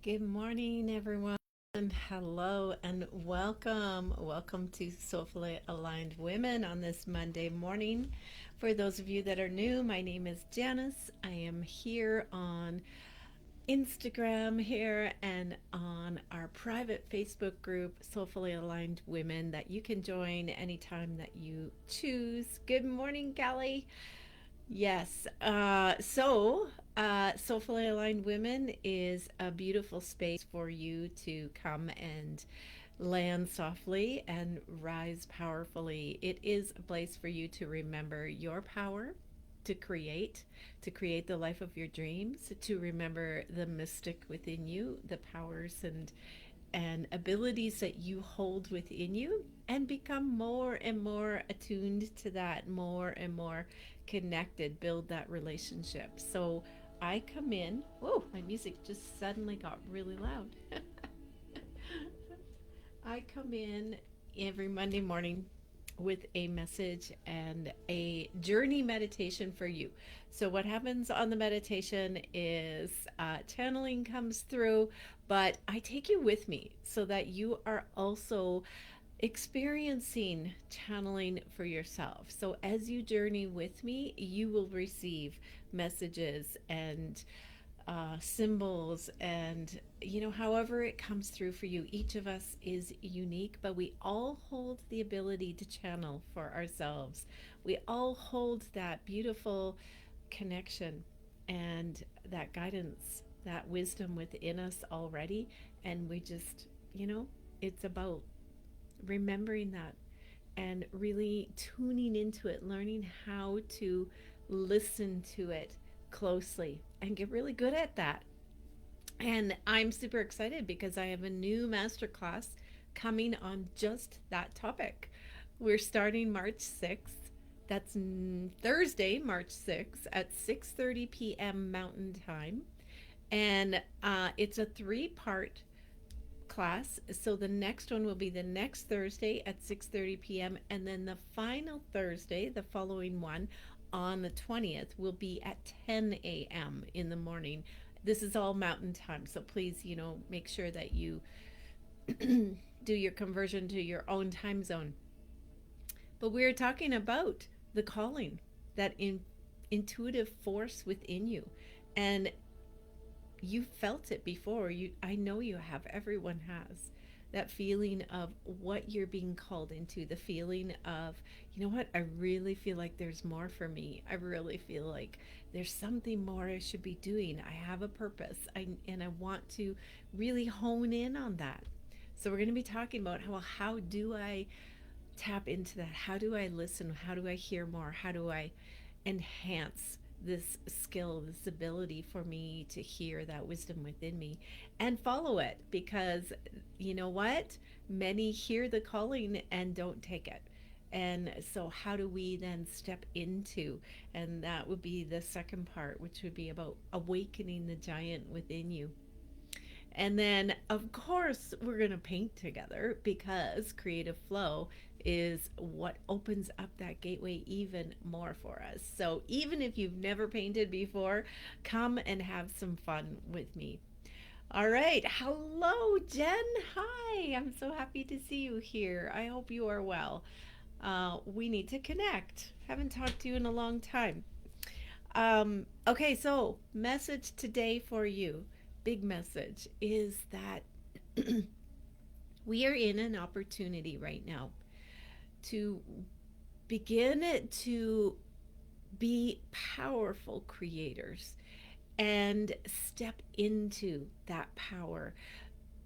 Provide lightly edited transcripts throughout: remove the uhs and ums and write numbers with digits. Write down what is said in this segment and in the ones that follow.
Good morning, everyone. Hello and welcome. Welcome to Soulfully Aligned Women on this Monday morning. For those of you that are new, my name is Janice. I am here on Instagram here and on our private Facebook group, Soulfully Aligned Women, that you can join anytime that you choose. Good morning, Callie. Yes. Soulfully Aligned Women is a beautiful space for you to come and land softly and rise powerfully. It is a place for you to remember your power to create the life of your dreams, to remember the mystic within you, the powers and abilities that you hold within you, and become more and more attuned to that, more and more connected, build that relationship. So I come in, whoa, my music just suddenly got really loud. I come in every Monday morning with a message and a journey meditation for you. So, what happens on the meditation is channeling comes through, but I take you with me so that you are also experiencing channeling for yourself. So, as you journey with me, you will receive messages and symbols and however it comes through for you. Each of us is unique, but we all hold the ability to channel for ourselves. We all hold that beautiful connection and that guidance, that wisdom within us already, and we just, it's about remembering that and really tuning into it, learning how to listen to it closely and get really good at that. And I'm super excited because I have a new masterclass coming on just that topic. We're starting March 6th. That's Thursday, March 6th at 6:30 p.m. Mountain Time. And it's a three-part class. So the next one will be the next Thursday at 6:30 p.m. and then the final Thursday, the following one on the 20th will be at 10 a.m. in the morning. This is all mountain time. So please, make sure that you do your conversion to your own time zone. But we're talking about the calling, that intuitive force within you. And you felt it before. I know you have. Everyone has that feeling of what you're being called into, the feeling of, what, I really feel like there's more for me. I really feel like there's something more I should be doing. I have a purpose. And I want to really hone in on that. So we're going to be talking about how do I tap into that? How do I listen? How do I hear more? How do I enhance this skill, this ability for me to hear that wisdom within me and follow it? Because you know what? Many hear the calling and don't take it. And so, how do we then step into? And that would be the second part, which would be about awakening the giant within you. And then, of course, we're going to paint together because creative flow is what opens up that gateway even more for us. So, even if you've never painted before, come and have some fun with me. All right. Hello, Jen. Hi. I'm so happy to see you here. I hope you are well. We need to connect. Haven't talked to you in a long time. Okay, so message today for you, big message, is that we are in an opportunity right now to begin to be powerful creators and step into that power.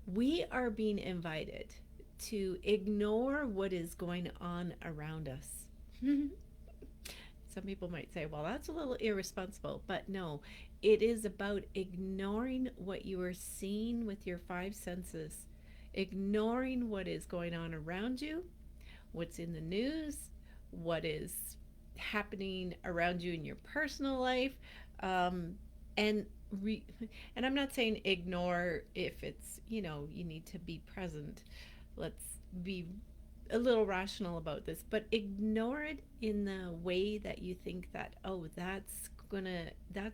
We are being invited to ignore what is going on around us. Some people might say, well, that's a little irresponsible, but no, it is about ignoring what you are seeing with your five senses, ignoring what is going on around you, what's in the news, what is happening around you in your personal life, and re- and I'm not saying ignore if it's you need to be present. Let's be a little rational about this, but ignore it in the way that you think that, oh, that's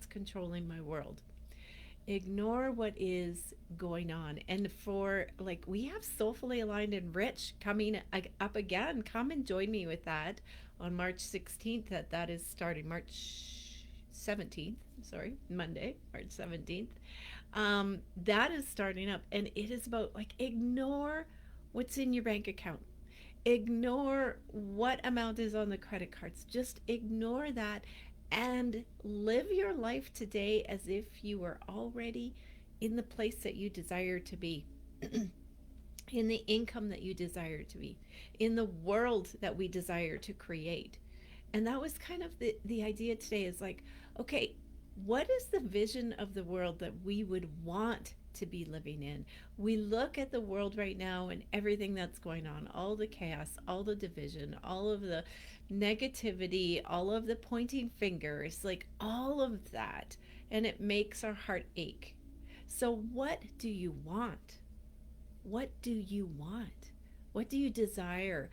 controlling my world. Ignore what is going on. And for like, we have Soulfully Aligned and Rich coming up again. Come and join me with that on March 16th. That is starting March 17th. Sorry, Monday, March 17th. That is starting up, and it is about like, ignore what's in your bank account. Ignore what amount is on the credit cards. Just ignore that and live your life today as if you were already in the place that you desire to be, in the income that you desire to be, in the world that we desire to create. And that was kind of the idea today, is like, okay, what is the vision of the world that we would want to be living in? We look at the world right now and everything that's going on, all the chaos, all the division, all of the negativity, all of the pointing fingers, like all of that. And it makes our heart ache. So, what do you want? What do you want? What do you desire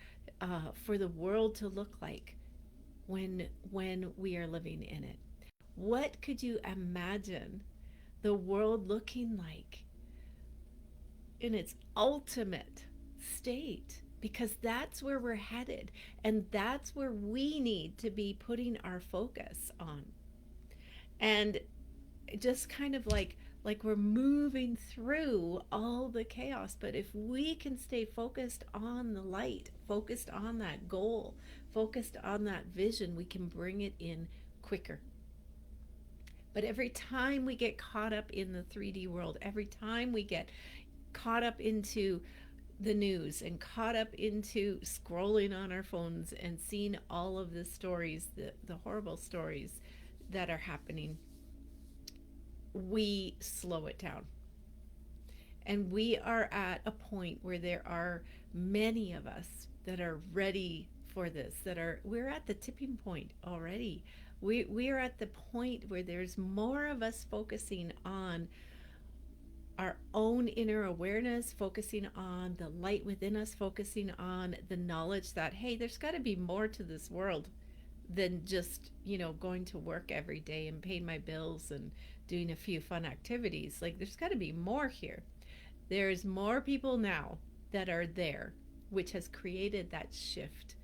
for the world to look like when we are living in it? What could you imagine the world looking like in its ultimate state? Because that's where we're headed, and that's where we need to be putting our focus on. And just kind of like we're moving through all the chaos, but if we can stay focused on the light, focused on that goal, focused on that vision, we can bring it in quicker. But every time we get caught up in the 3D world, every time we get caught up into the news and caught up into scrolling on our phones and seeing all of the stories, the horrible stories that are happening, we slow it down. And we are at a point where there are many of us that are ready for this, we're at the tipping point already. We are at the point where there's more of us focusing on our own inner awareness, focusing on the light within us, focusing on the knowledge that, hey, there's got to be more to this world than just, going to work every day and paying my bills and doing a few fun activities. Like, there's got to be more here. There's more people now that are there, which has created that shift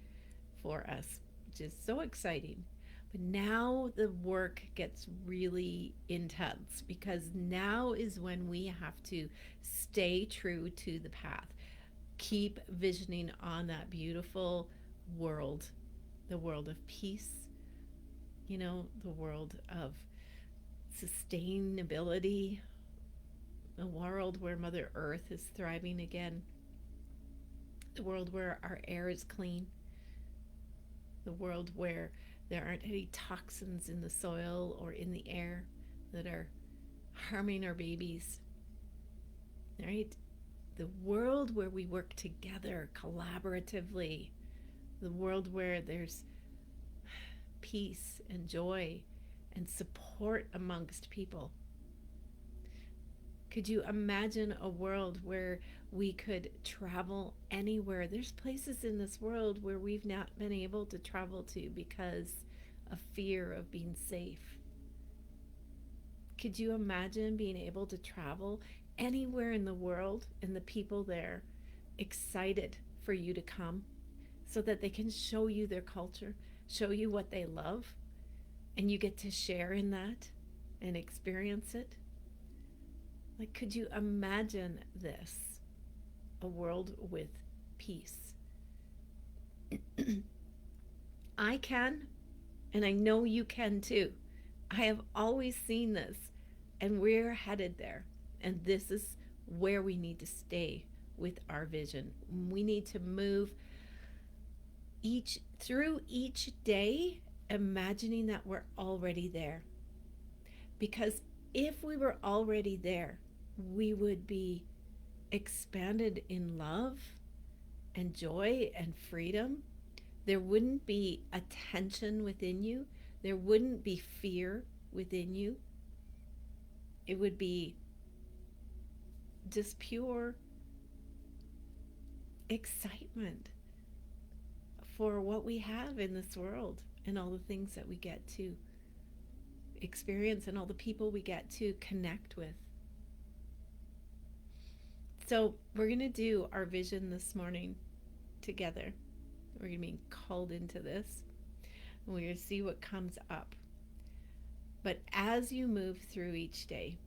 for us, which is so exciting. But now the work gets really intense, because now is when we have to stay true to the path. Keep visioning on that beautiful world, the world of peace, the world of sustainability, a world where Mother Earth is thriving again, the world where our air is clean, the world where there aren't any toxins in the soil or in the air that are harming our babies, right? The world where we work together collaboratively, the world where there's peace and joy and support amongst people. Could you imagine a world where we could travel anywhere? There's places in this world where we've not been able to travel to because of fear of being safe. Could you imagine being able to travel anywhere in the world and the people there excited for you to come so that they can show you their culture, show you what they love, and you get to share in that and experience it? Like, could you imagine this? A world with peace. I can, and I know you can too. I have always seen this, and we're headed there. And this is where we need to stay with our vision. We need to move through each day, imagining that we're already there. Because if we were already there, we would be expanded in love and joy and freedom. There wouldn't be a tension within you. There wouldn't be fear within you. It would be just pure excitement for what we have in this world and all the things that we get to experience and all the people we get to connect with. So, we're going to do our vision this morning together. We're going to be called into this, and we're going to see what comes up. But as you move through each day,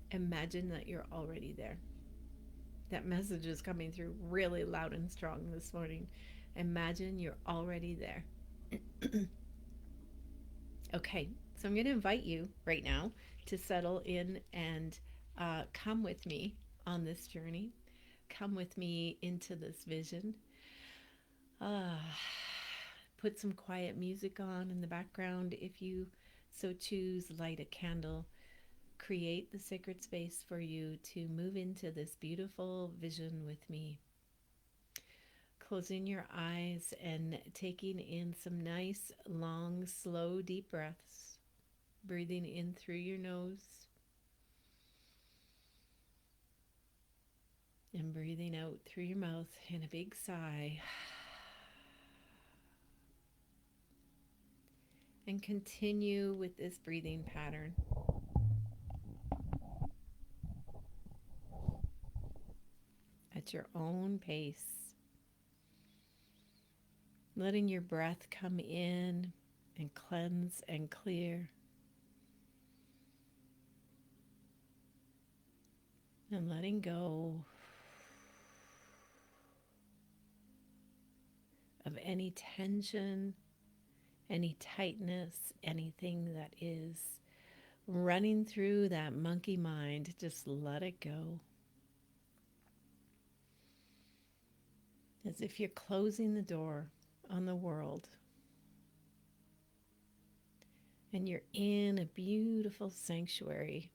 imagine that you're already there. That message is coming through really loud and strong this morning. Imagine you're already there. Okay, so I'm going to invite you right now to settle in and come with me on this journey. Come with me into this vision. Uh, Put some quiet music on in the background if you so choose. Light a candle. Create the sacred space for you to move into this beautiful vision with me. Closing your eyes and taking in some nice, long, slow, deep breaths. Breathing in through your nose and breathing out through your mouth in a big sigh. And continue with this breathing pattern at your own pace, letting your breath come in and cleanse and clear, and letting go of any tension, any tightness, anything that is running through that monkey mind. Just let it go. As if you're closing the door on the world and you're in a beautiful sanctuary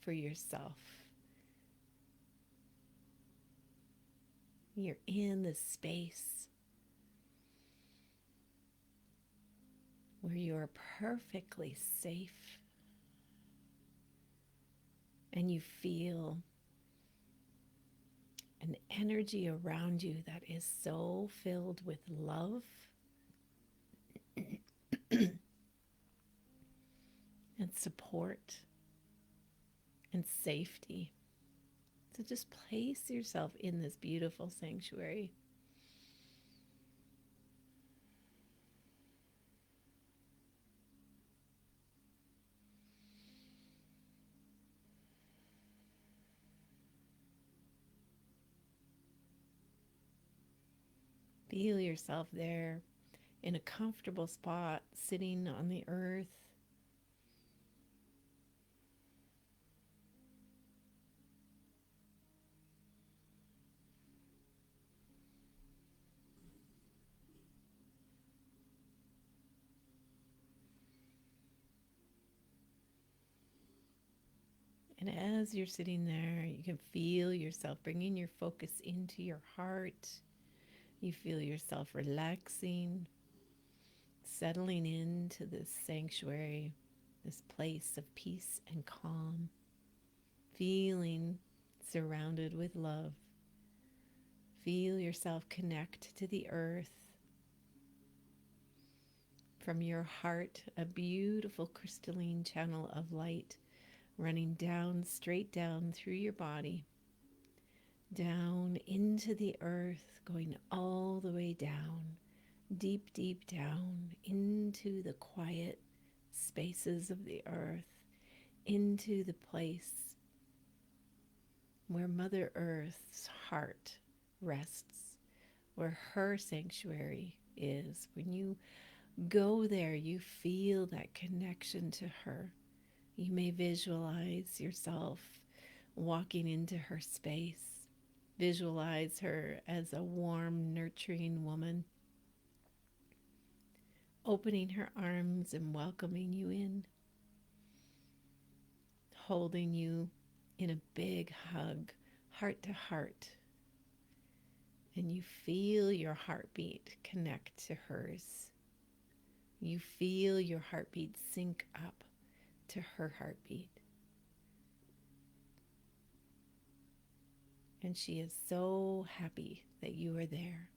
for yourself. You're in this space where you are perfectly safe and you feel an energy around you that is so filled with love and support and safety. So just place yourself in this beautiful sanctuary. Feel yourself there in a comfortable spot, sitting on the earth. And as you're sitting there, you can feel yourself bringing your focus into your heart. You feel yourself relaxing, settling into this sanctuary, this place of peace and calm, feeling surrounded with love. Feel yourself connect to the earth. From your heart, a beautiful crystalline channel of light running down, straight down through your body, down into the earth, going all the way down, deep, deep down into the quiet spaces of the earth, into the place where Mother Earth's heart rests, where her sanctuary is. When you go there, you feel that connection to her. You may visualize yourself walking into her space. Visualize her as a warm, nurturing woman, opening her arms and welcoming you in, holding you in a big hug, heart to heart. And you feel your heartbeat connect to hers. You feel your heartbeat sync up to her heartbeat. And she is so happy that you are there.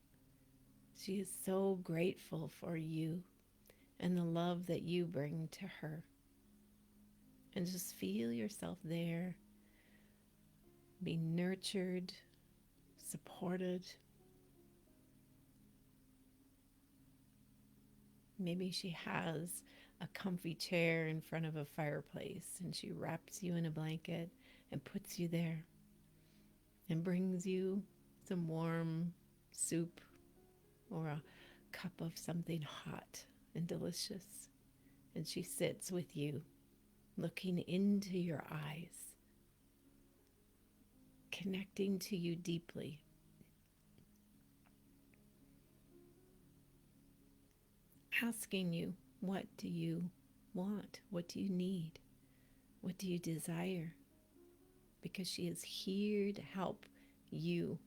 She is so grateful for you and the love that you bring to her. and just feel yourself there, being nurtured, supported. Maybe she has a comfy chair in front of a fireplace and she wraps you in a blanket and puts you there and brings you some warm soup or a cup of something hot and delicious. And she sits with you, looking into your eyes, connecting to you deeply, asking you, what do you want? What do you need? What do you desire? Because she is here to help you.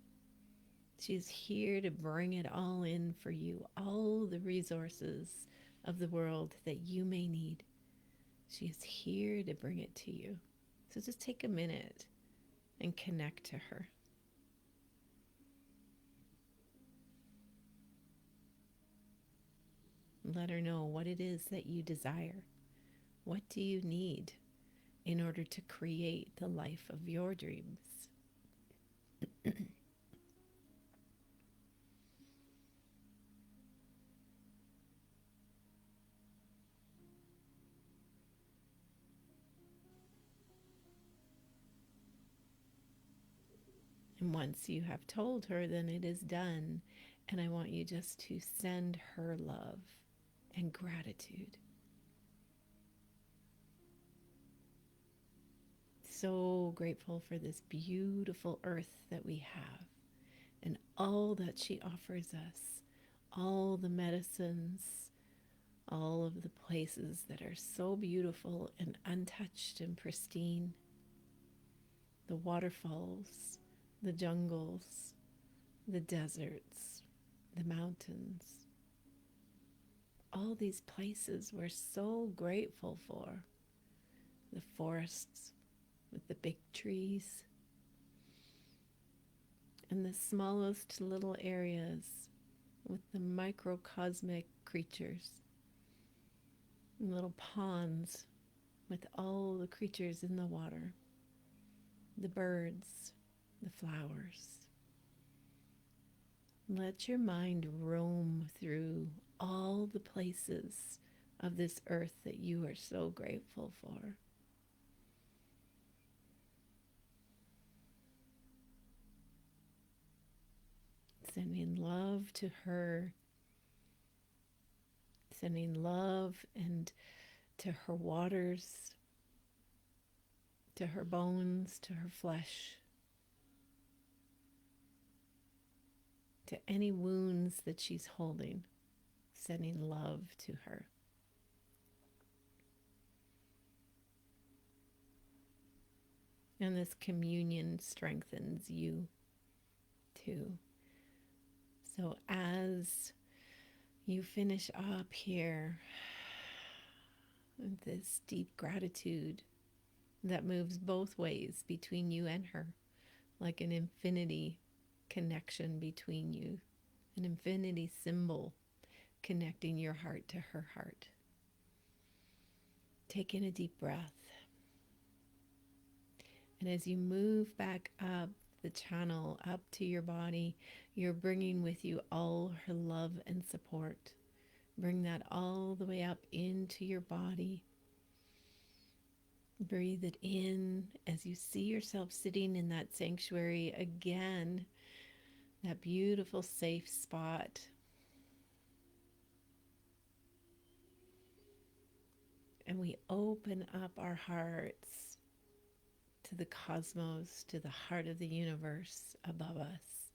She is here to bring it all in for you, all the resources of the world that you may need. She is here to bring it to you. So just take a minute and connect to her. Let her know what it is that you desire. What do you need in order to create the life of your dreams? And once you have told her, then it is done. And I want you just to send her love and gratitude. So grateful for this beautiful earth that we have and all that she offers us, all the medicines, all of the places that are so beautiful and untouched and pristine, the waterfalls, the jungles, the deserts, the mountains, all these places we're so grateful for, the forests with the big trees, and the smallest little areas with the microcosmic creatures, and little ponds with all the creatures in the water, the birds, the flowers. Let your mind roam through all the places of this earth that you are so grateful for. Sending love to her, sending love and to her waters, to her bones, to her flesh, to any wounds that she's holding, sending love to her. And this communion strengthens you too. So as you finish up here with this deep gratitude that moves both ways between you and her, like an infinity connection between you, an infinity symbol connecting your heart to her heart. Take in a deep breath. And as you move back up the channel, up to your body, you're bringing with you all her love and support. Bring that all the way up into your body. Breathe it in as you see yourself sitting in that sanctuary again, that beautiful safe spot. And we open up our hearts to the cosmos, to the heart of the universe above us,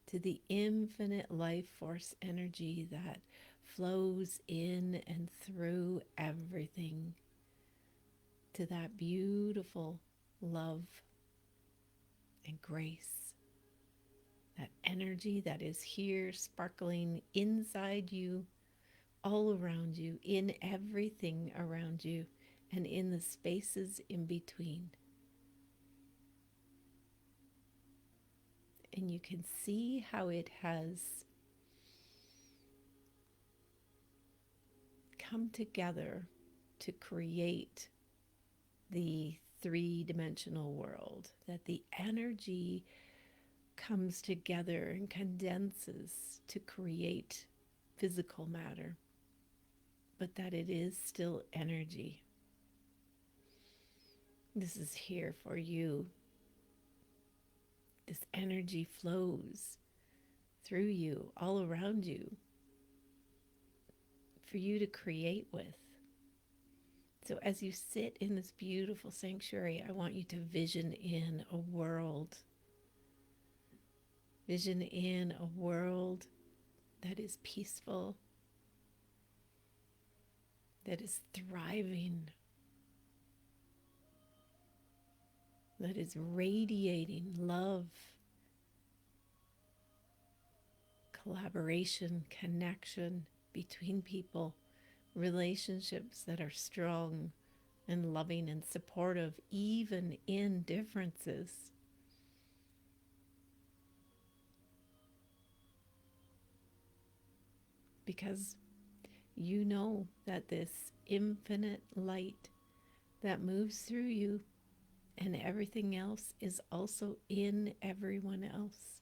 to the infinite life force energy that flows in and through everything, to that beautiful love and grace, that energy that is here sparkling inside you, all around you, in everything around you, and in the spaces in between. And you can see how it has come together to create the three-dimensional world, that the energy comes together and condenses to create physical matter, but that it is still energy. This is here for you. This energy flows through you, all around you, for you to create with. So as you sit in this beautiful sanctuary, I want you to vision in a world. Vision in a world that is peaceful, that is thriving, that is radiating love, collaboration, connection between people, relationships that are strong and loving and supportive, even in differences. Because you know that this infinite light that moves through you and everything else is also in everyone else.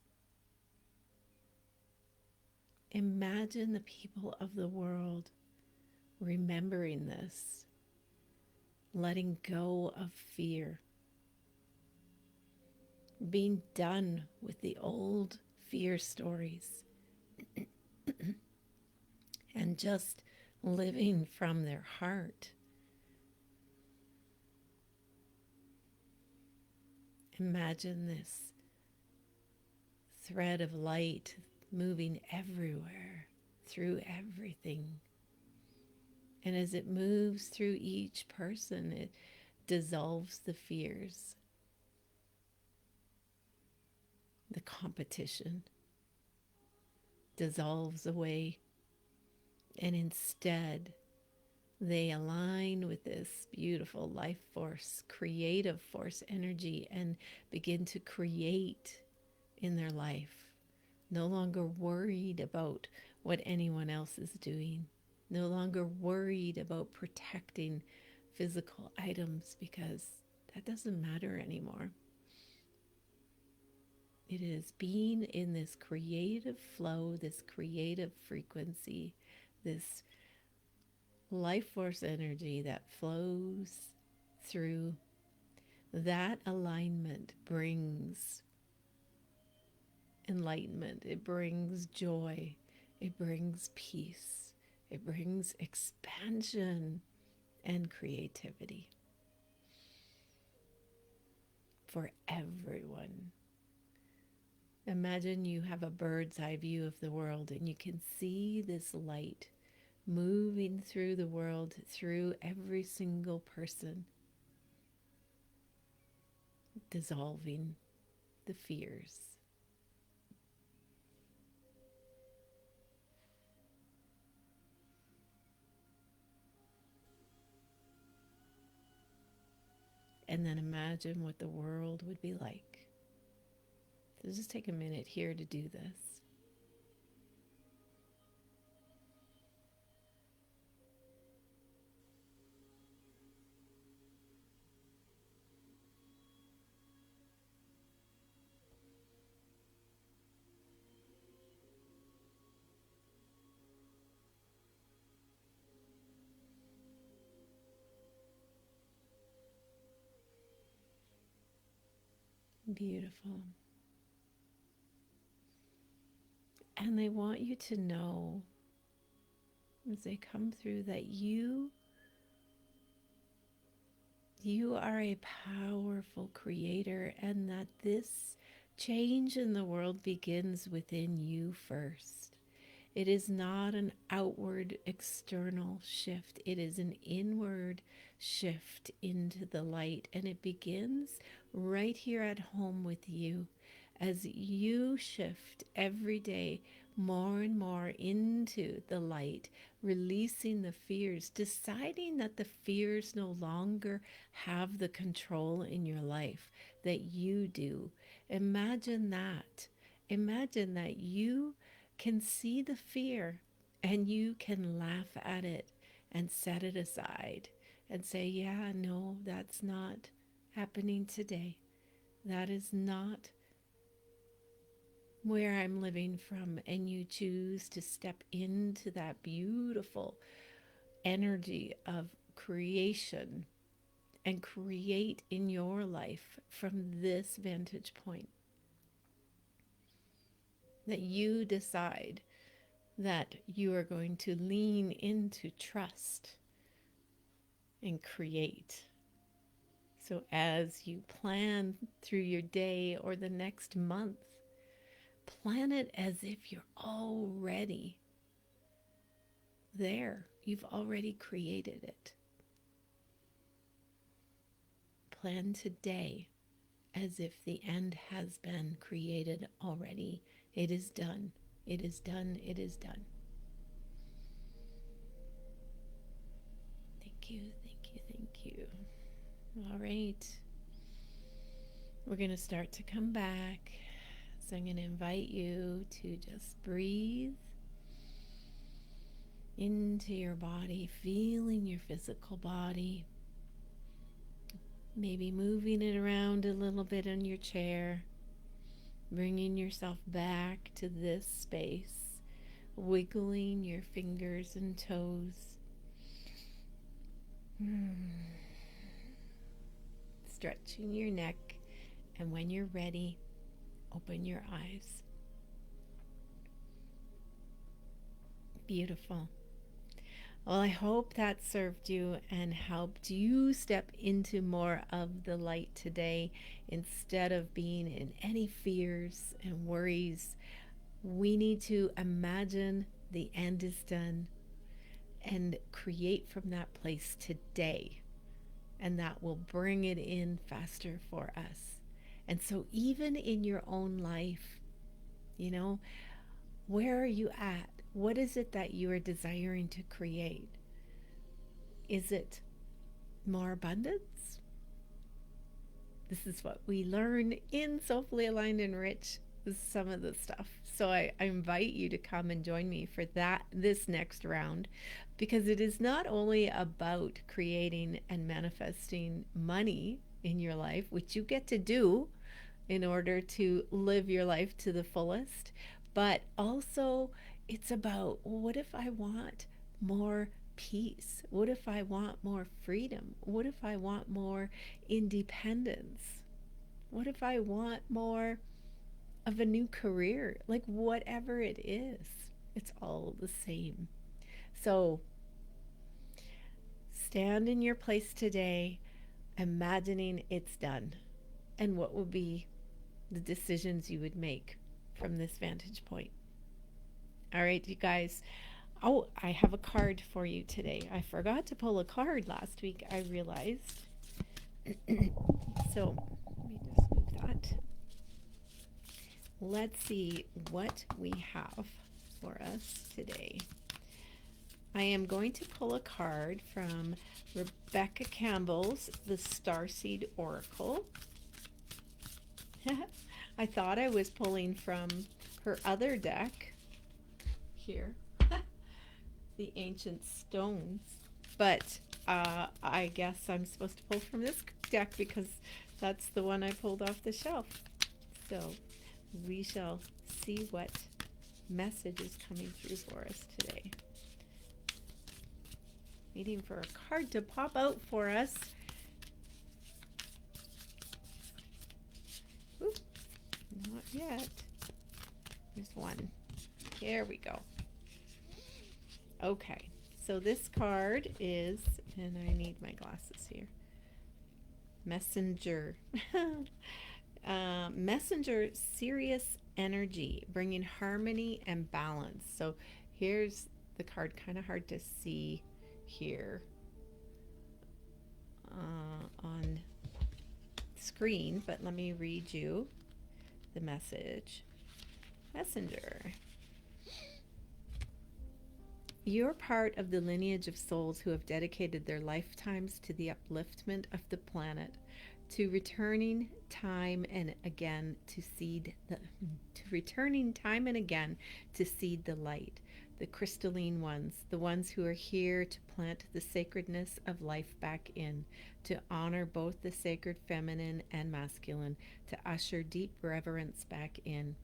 Imagine the people of the world remembering this, letting go of fear, being done with the old fear stories, and just living from their heart. Imagine this thread of light moving everywhere, through everything. And as it moves through each person, it dissolves the fears, the competition dissolves away, and instead they align with this beautiful life force, creative force energy, and begin to create in their life. No longer worried about what anyone else is doing, no longer worried about protecting physical items, because that doesn't matter anymore. It is being in this creative flow, this creative frequency, this life force energy that flows through. That alignment brings enlightenment, it brings joy, it brings peace, it brings expansion and creativity for everyone. Imagine you have a bird's eye view of the world and you can see this light moving through the world, through every single person, dissolving the fears. And then imagine what the world would be like. So just take a minute here to do this. Beautiful. And they want you to know as they come through that you are a powerful creator, and that this change in the world begins within you first. It is not an outward external shift. It is an inward shift into the light. And it begins right here at home with you as you shift every day more and more into the light, releasing the fears, deciding that the fears no longer have the control in your life, that you do. Imagine that. Imagine that you can see the fear and you can laugh at it and set it aside and say, yeah, no, that's not happening today. That is not where I'm living from. And you choose to step into that beautiful energy of creation and create in your life from this vantage point. That you decide that you are going to lean into trust and create. So as you plan through your day or the next month, plan it as if you're already there. You've already created it. Plan today as if the end has been created already. It is done. It is done. It is done. Thank you. Thank you. Thank you. All right. We're going to start to come back. So I'm going to invite you to just breathe into your body, feeling your physical body. Maybe moving it around a little bit in your chair, bringing yourself back to this space, wiggling your fingers and toes, stretching your neck, and when you're ready, open your eyes. Beautiful. Well, I hope that served you and helped you step into more of the light today instead of being in any fears and worries. We need to imagine the end is done and create from that place today, and that will bring it in faster for us. And so, even in your own life, where are you at? What is it that you are desiring to create? Is it more abundance? This is what we learn in Soulfully Aligned and Rich, some of the stuff. So I invite you to come and join me for this next round, because it is not only about creating and manifesting money in your life, which you get to do in order to live your life to the fullest, but also it's about, what if I want more peace? What if I want more freedom? What if I want more independence? What if I want more of a new career? Like, whatever it is, it's all the same. So stand in your place today, imagining it's done, and what would be the decisions you would make from this vantage point. All right, you guys. Oh, I have a card for you today. I forgot to pull a card last week, I realized. So let me just move that. Let's see what we have for us today. I am going to pull a card from Rebecca Campbell's The Starseed Oracle. I thought I was pulling from her other deck here, the Ancient Stones, but I guess I'm supposed to pull from this deck because that's the one I pulled off the shelf. So we shall see what message is coming through for us today. Waiting for a card to pop out for us. Oop, not yet. There's one. Here we go. Okay, so this card is, and I need my glasses here, Messenger. Messenger, serious energy, bringing harmony and balance. So here's the card, kind of hard to see here on screen, but let me read you the message. Messenger. You're part of the lineage of souls who have dedicated their lifetimes to the upliftment of the planet, to returning time and again to seed the light, the crystalline ones, the ones who are here to plant the sacredness of life back in, to honor both the sacred feminine and masculine, to usher deep reverence back in.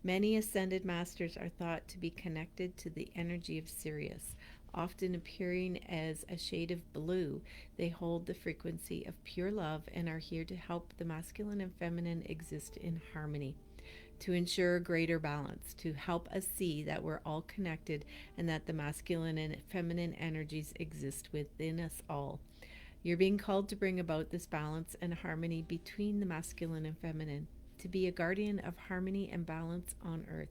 Many ascended masters are thought to be connected to the energy of Sirius, often appearing as a shade of blue. They hold the frequency of pure love and are here to help the masculine and feminine exist in harmony, to ensure greater balance, to help us see that we're all connected and that the masculine and feminine energies exist within us all. You're being called to bring about this balance and harmony between the masculine and feminine, to be a guardian of harmony and balance on earth.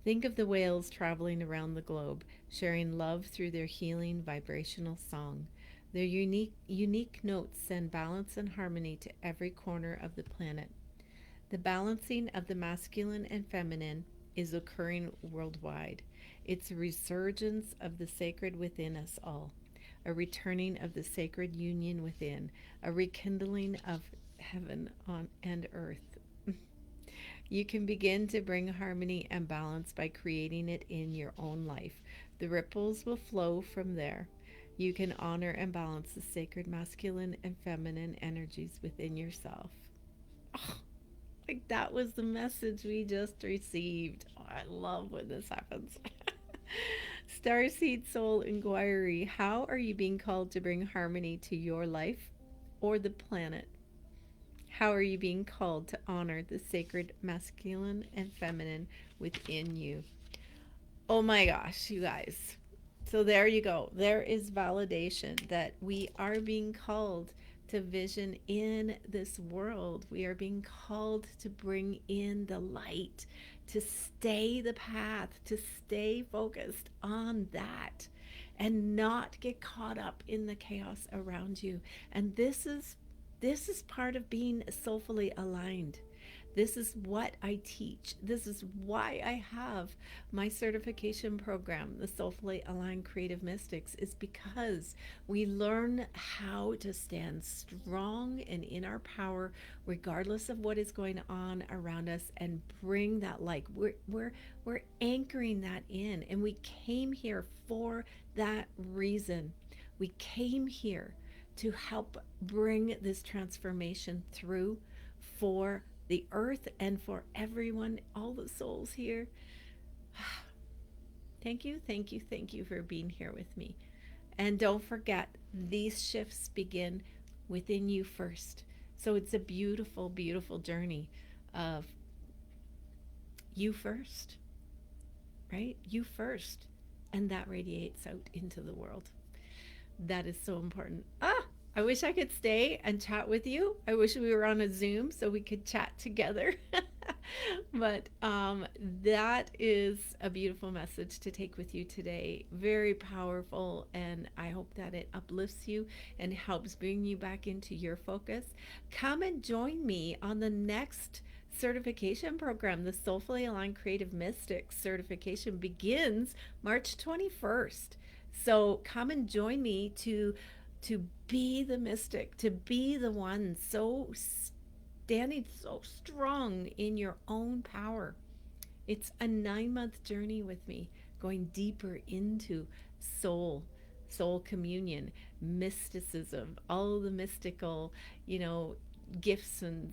Think of the whales traveling around the globe, sharing love through their healing vibrational song. Their unique notes send balance and harmony to every corner of the planet. The balancing of the masculine and feminine is occurring worldwide. It's a resurgence of the sacred within us all, a returning of the sacred union within, a rekindling of heaven on and earth. You can begin to bring harmony and balance by creating it in your own life. The ripples will flow from there. You can honor and balance the sacred masculine and feminine energies within yourself. Oh, like that was the message we just received. Oh, I love when this happens. Starseed Soul Inquiry. How are you being called to bring harmony to your life or the planet? How are you being called to honor the sacred masculine and feminine within you? Oh my gosh, you guys. So there you go. There is validation that we are being called to vision in this world. We are being called to bring in the light, to stay the path, to stay focused on that and not get caught up in the chaos around you. And this is part of being soulfully aligned. This is what I teach. This is why I have my certification program, the Soulfully Aligned Creative Mystics, is because we learn how to stand strong and in our power regardless of what is going on around us and bring that light. We're anchoring that in, and we came here for that reason. We came here to help bring this transformation through for the earth and for everyone, all the souls here. Thank you, thank you, thank you for being here with me. And don't forget, these shifts begin within you first. So it's a beautiful, beautiful journey of you first, right? You first. And that radiates out into the world. That is so important. I wish I could stay and chat with you. I wish we were on a Zoom so we could chat together. But that is a beautiful message to take with you today. Very powerful, and I hope that it uplifts you and helps bring you back into your focus. Come and join me on the next certification program. The Soulfully Aligned Creative Mystics certification begins March 21st. So come and join me to be the mystic, to be the one so standing so strong in your own power. It's a 9-month journey with me, going deeper into soul communion, mysticism, all the mystical, gifts and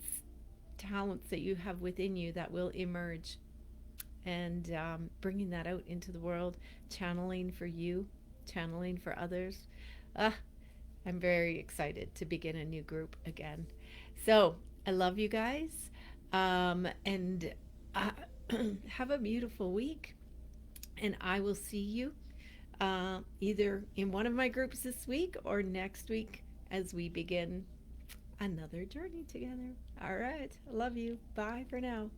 talents that you have within you that will emerge, and bringing that out into the world, channeling for you, channeling for others. I'm very excited to begin a new group again. So I love you guys, and have a beautiful week. And I will see you either in one of my groups this week or next week as we begin another journey together. All right. I love you. Bye for now.